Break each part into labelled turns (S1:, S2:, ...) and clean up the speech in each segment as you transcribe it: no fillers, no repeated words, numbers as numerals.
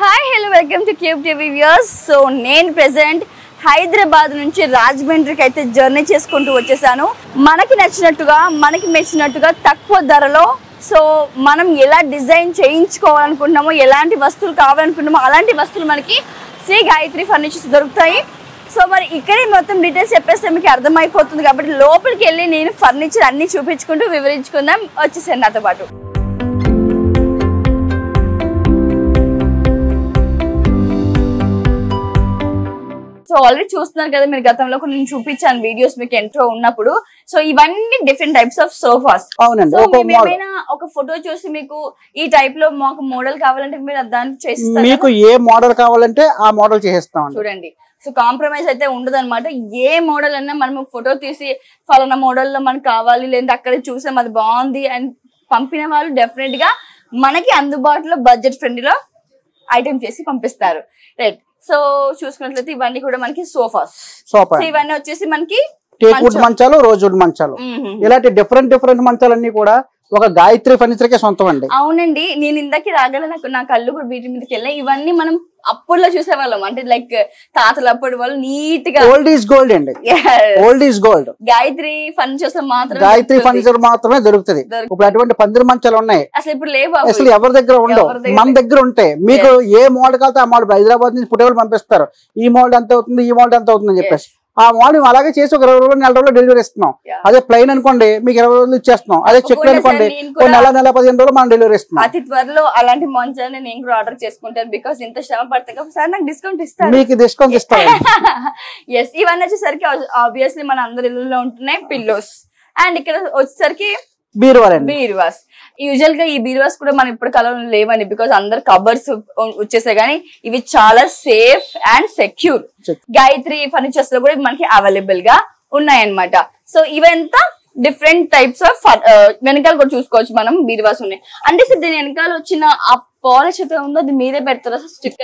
S1: Hi hello welcome to cube TV viewers. So నేను present Hyderabad నుంచి రాజమండ్రికి అయితే జర్నీ చేసుకుంటూ వచ్చేసాను. మనకి నచ్చినట్టుగా మనకి మెచ్చినట్టుగా తక్కువ ధరలో సో మనం ఎలా డిజైన్ చేయించుకోవాలనుకుంటున్నామో, ఎలాంటి వస్తువులు కావాలనుకుంటున్నామో అలాంటి వస్తువులు మనకి శ్రీ గాయత్రి ఫర్నిచర్స్ దొరుకుతాయి. సో మరి ఇక్కడే మొత్తం డీటెయిల్స్ చెప్పేస్తే మీకు అర్థమైపోతుంది కాబట్టి లోపలికి వెళ్ళి నేను ఫర్నిచర్ అన్ని చూపించుకుంటూ వివరించుకుందాం. వచ్చేసాను నాతో పాటు. సో ఆల్రెడీ చూస్తున్నారు కదా, మీరు గతంలో నేను చూపించాను వీడియోస్ మీకు ఎంట్రో ఉన్నప్పుడు. సో ఇవన్నీ different types of sofas. So ఏమైనా ఒక ఫోటో చూసి మీకు ఈ టైప్ లో మాకు మోడల్ కావాలంటే మీరు దాన్ని చేసిస్తారు.
S2: మీకు ఏ మోడల్ కావాలంటే ఆ మోడల్ చేసేస్తాం.
S1: చూడండి, సో కాంప్రమైజ్ అయితే ఉండదు అనమాట. ఏ మోడల్ అన్నా మనం ఫోటో తీసి ఫలానా మోడల్ లో మనకు కావాలి, లేదంటే అక్కడే చూసాం అది బాగుంది అని పంపిన వాళ్ళు డెఫినెట్ గా మనకి అందుబాటులో బడ్జెట్ ఫ్రెండ్లీలో ఐటమ్ చేసి పంపిస్తారు. రైట్. సో చూసుకున్నట్లయితే ఇవన్నీ కూడా మనకి సోఫాస్. ఇవన్నీ వచ్చేసి మనకి
S2: టేక్వుడ్ మంచాలు, రోజ్వుడ్ మంచాలు, ఇలాంటి డిఫరెంట్ మంచాలన్నీ కూడా ఒక గాయత్రి ఫర్నిచర్ కే సొంతం అండి.
S1: అవునండి, నేను ఇందాక రాగానే నా కళ్ళు కూడా వీటి మీదకి వెళ్ళాయి. ఇవన్నీ మనం అప్పుడులో చూసేవాళ్ళం, అంటే లైక్ తాతలు అప్పుడు వాళ్ళు నీట్ గా.
S2: ఓల్డ్ ఈజ్ గోల్డ్ అండి. Old is gold.
S1: Gayatri furnitures మాత్రం
S2: గాయత్రి ఫర్నిచర్ మాత్రమే దొరుకుతుంది. ఇప్పుడు అటువంటి పందిరి మంచాలు ఉన్నాయి,
S1: అసలు ఇప్పుడు లేవు,
S2: అసలు ఎవరి దగ్గర ఉండవు. మన దగ్గర ఉంటాయి. మీకు ఏ మోడల్ కావాలంటే ఆ మోడల్ హైదరాబాద్ నుంచి ఫోటోలు పంపిస్తారు. ఈ మోడల్ ఎంత అవుతుంది, ఈ మోడల్ ఎంత అవుతుంది అని చెప్పేసి ఆ మోడల్ అలాగే చేసి ఒక 20 రోజులు 4 రోజులు డెలివరీ ఇస్తున్నాం. అదే ప్లెయిన్ అనుకోండి మీకు 20 రోజులు ఇచ్చేస్తున్నాం. అదే చెక్ అనుకోండి నెల 15 రోజులు మనం డెలివరీ ఇస్తున్నాం.
S1: అతి త్వరలో అలాంటి మంచాన్ని నేను కూడా ఆర్డర్ చేసుకుంటాను. బికాస్ ఇంత శ్రమ పడతాయి సార్, నాకు డిస్కౌంట్ ఇస్తారు.
S2: మీకు డిస్కౌంట్ ఇస్తారు.
S1: ఎస్, ఇవన్నీ వచ్చేసరికి ఆబ్వియస్లీ మన అందరి ఇళ్ళలో ఉంటున్నాయి పిల్లోస్. అండ్ ఇక్కడ వచ్చేసరికి బీరువాస్. యూజువల్ గా ఈ బీరువాస్ కూడా మనం ఇప్పుడు కాలంలో లేవండి, బికాస్ అందరు కబర్స్ వచ్చేసాయి. కానీ ఇవి చాలా safe and secure. Gayatri furnitures లో కూడా మనకి అవైలబుల్ గా ఉన్నాయన్నమాట. సో ఇవంతా డిఫరెంట్ టైప్స్ ఆఫ్ వెనకాల కూడా చూసుకోవచ్చు మనం బీరువాస్ ఉన్నాయి. అంటే సార్ దీని వెనకాల వచ్చిన ఆ పాలిష్ అయితే ఉందో అది మీరే పెడతారా?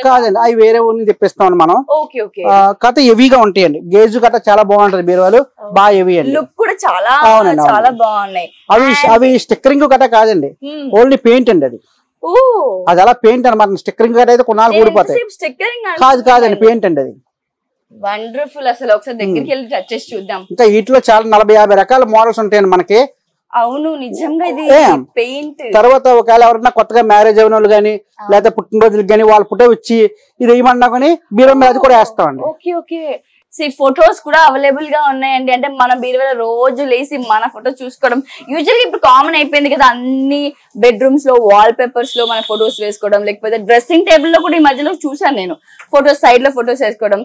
S2: కాదండి, అవి వేరే ఊరిని తెప్పిస్తాం మనం.
S1: Okay okay.
S2: కథ హెవీగా ఉంటాయండి. గేజు కథ చాలా బాగుంటది. బీరువాలు బాగా హెవీ అండి.
S1: లుక్ కూడా చాలా చాలా బాగున్నాయి.
S2: అవి స్టిక్కరింగ్ కథ కాదండి, ఓన్లీ పెయింట్ అండి. అది అలా పెయింట్ అనమాట. స్టిక్కరింగ్ కథ అయితే కొన్నాళ్ళు ఊడిపోతాయి. కాదండి, పెయింట్ అండి అది.
S1: వండర్ఫుల్. అసలు ఒకసారి దగ్గరికి వెళ్ళి టచ్ చేసి చూద్దాం.
S2: ఇంకా వీటిలో చాలా 40-50 రకాల మోడల్స్ ఉంటాయండి మనకి.
S1: అవును, నిజంగా ఇది పెయింట్.
S2: తర్వాత ఒకవేళ ఎవరైనా కొత్తగా మ్యారేజ్ అయిన వాళ్ళు గానీ, లేకపోతే పుట్టినరోజులకు గానీ వాళ్ళ ఫోటో ఇచ్చి ఇది ఏమన్నా కానీ బీరువా మీద అది కూడా వేస్తామండి.
S1: Okay okay. ఫొటోస్ కూడా అవైలబుల్ గా ఉన్నాయండి. అంటే మన బీరువాలో రోజు లేసి మన ఫోటో చూసుకోవడం యూజువల్గా ఇప్పుడు కామన్ అయిపోయింది కదా. అన్ని బెడ్రూమ్స్ లో వాల్ పేపర్స్ లో మన ఫొటోస్ వేసుకోవడం, లేకపోతే డ్రెస్సింగ్ టేబుల్ లో కూడా ఈ మధ్యలో చూసాను నేను ఫొటోస్, సైడ్ లో ఫొటోస్ వేసుకోవడం.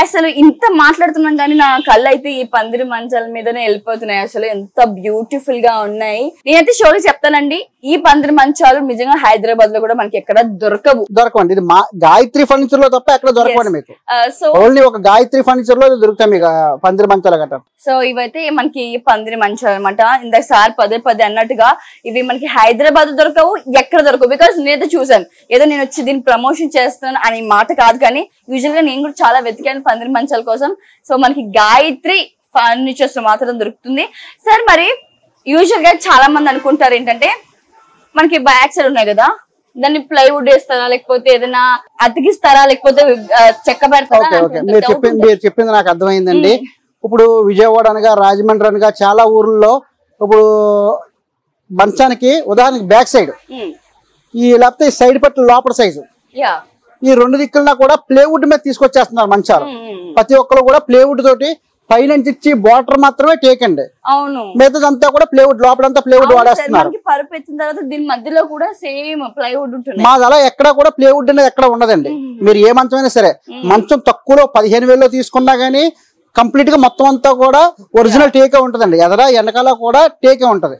S1: అసలు ఇంత మాట్లాడుతున్నాం కానీ నా కళ్ళు అయితే ఈ పందిరి మంచాల మీదనే వెళ్ళిపోతున్నాయి. అసలు ఎంత బ్యూటిఫుల్ గా ఉన్నాయి. నేనైతే షోకి చెప్తానండి, ఈ పందిరి మంచాలు నిజంగా హైదరాబాద్ లో కూడా మనకి ఎక్కడ దొరకవండి.
S2: ఇది గాయత్రి ఫర్నిచర్ లో తప్ప ఎక్కడ దొరకవండి మీకు. సో ఓన్లీ ఒక గాయత్రి ఫర్నిచర్ లో దొరుకుతాయి మీకు పందిరి మంచాల గట్రా.
S1: సో ఇవైతే మనకి పందిరి మంచాలు అనమాట. ఇందాక సార్ పదే అన్నట్టుగా ఇవి మనకి హైదరాబాద్ దొరకవు, ఎక్కడ దొరకవు. బికాస్ నేనైతే చూసాను, ఏదో నేను వచ్చి దీన్ని ప్రమోషన్ చేస్తున్నాను అని మాట కాదు, కానీ యూజువల్ గా నేను కూడా చాలా వెతికాను పందిరి మంచాల కోసం. సో మనకి గాయత్రి ఫర్నిచర్స్ లో మాత్రం దొరుకుతుంది. సార్ మరి యూజువల్ గా చాలా మంది అనుకుంటారు ఏంటంటే, మనకి బ్యాక్ సైడ్ ఉన్నాయి కదా, దాన్ని ప్లైవుడ్ వేస్తారా, లేకపోతే ఏదైనా అతికిస్తారా, లేకపోతే చెక్క పెడతారా?
S2: మీరు చెప్పింది నాకు అర్థమైందండి. ఇప్పుడు విజయవాడ అనగా, రాజమండ్రి అనగా చాలా ఊర్లలో ఇప్పుడు మంచానికి ఉదాహరణకి బ్యాక్ సైడ్ ఈ లేకపోతే సైడ్ పట్ల లోపల సైజు ఈ 2 దిక్కులన్నా కూడా ప్లేవుడ్ మీద తీసుకొచ్చేస్తున్నారు మంచాలు. ప్రతి ఒక్కరు కూడా ప్లేవుడ్ తోటి పైన ఇచ్చి బార్డర్ మాత్రమే టేక్ అండి.
S1: అవును,
S2: మిగతాదంతా కూడా ప్లేవుడ్, లోపలంతా ప్లేవుడ్ వాడేస్తున్నారు.
S1: పరుపు ఎత్తిన తర్వాత దీని మధ్యలో కూడా సేమ్ ప్లైవుడ్ ఉంటుంది.
S2: మాది అలా ఎక్కడ కూడా ప్లేవుడ్ అనేది ఎక్కడ ఉండదండి. మీరు ఏ మంచమైనా సరే, మంచం తక్కువలో 15,000లో తీసుకున్నా గానీ కంప్లీట్ గా మొత్తం అంతా కూడా ఒరిజినల్ టేకే ఉంటదండి. ఎదరా వెనకాల కూడా టేకే ఉంటది.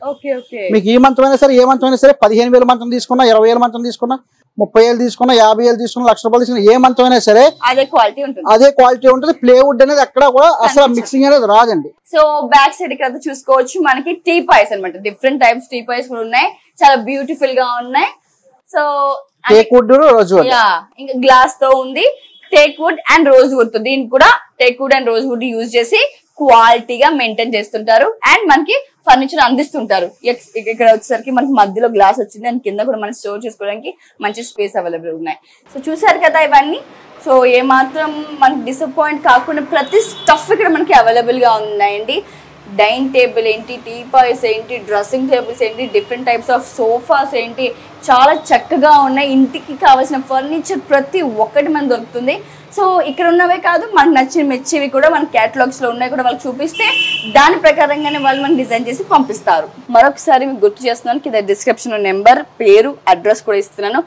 S2: మీకు ఈ మంచమైనా సరే, ఏ మంచమైనా సరే, 15,000 మంచం తీసుకున్నా, 20,000 మంచం తీసుకున్నా, 30,000 తీసుకున్నా, 50,000 తీసుకున్నా, ₹1,00,000 తీసుకున్నా, ఏ మంచమైనా సరే అదే క్వాలిటీ ఉంటుంది. ప్లేవుడ్ అనేది ఎక్కడ కూడా అసలు మిక్సింగ్ అనేది రాదండి.
S1: సో బ్యాక్ సైడ్ ఇక్కడ చూసుకోవచ్చు మనకి టీ పాయ్స్ అనమాట. డిఫరెంట్ టైప్స్ టీ పాయ్స్ కూడా ఉన్నాయి, చాలా బ్యూటిఫుల్ గా ఉన్నాయి. సో
S2: టేక్వుడ్, రోజ్వుడ్,
S1: ఇంకా గ్లాస్ తో ఉంది, టేక్వుడ్ అండ్ రోజ్వుడ్. దీనికి కూడా టేక్వుడ్ అండ్ రోజ్వుడ్ యూజ్ చేసి క్వాలిటీగా మెయింటైన్ చేస్తుంటారు. అండ్ మనకి ఫర్నిచర్ అందిస్తుంటారు. ఇక్కడ వచ్చేసరికి మనకి మధ్యలో గ్లాస్ వచ్చింది అండ్ కింద కూడా మనం స్టోర్ చేసుకోవడానికి మంచి స్పేస్ అవైలబుల్ ఉన్నాయి. సో చూసారు కదా ఇవన్నీ. సో ఏమాత్రం మనకి డిసప్పాయింట్ కాకుండా ప్రతి స్టఫ్ ఇక్కడ మనకి అవైలబుల్ గా ఉన్నాయండి. డైనింగ్ టేబుల్ ఏంటి, టీపాయ్స్ ఏంటి, డ్రెస్సింగ్ టేబుల్స్ ఏంటి, డిఫరెంట్ టైప్స్ ఆఫ్ సోఫాస్ ఏంటి, చాలా చక్కగా ఉన్నాయి. ఇంటికి కావాల్సిన ఫర్నిచర్ ప్రతి ఒక్కటి మనకు దొరుకుతుంది. సో ఇక్కడ ఉన్నవే కాదు, మనకు నచ్చిన మెచ్చేవి కూడా మన క్యాటలాగ్స్ లో ఉన్నాయి కూడా వాళ్ళకి చూపిస్తే దాని ప్రకారంగానే వాళ్ళు మనకి డిజైన్ చేసి పంపిస్తారు. మరొకసారి మీకు గుర్తు చేస్తున్నాను, కింద డిస్క్రిప్షన్ నెంబర్, పేరు, అడ్రస్ కూడా ఇస్తున్నాను.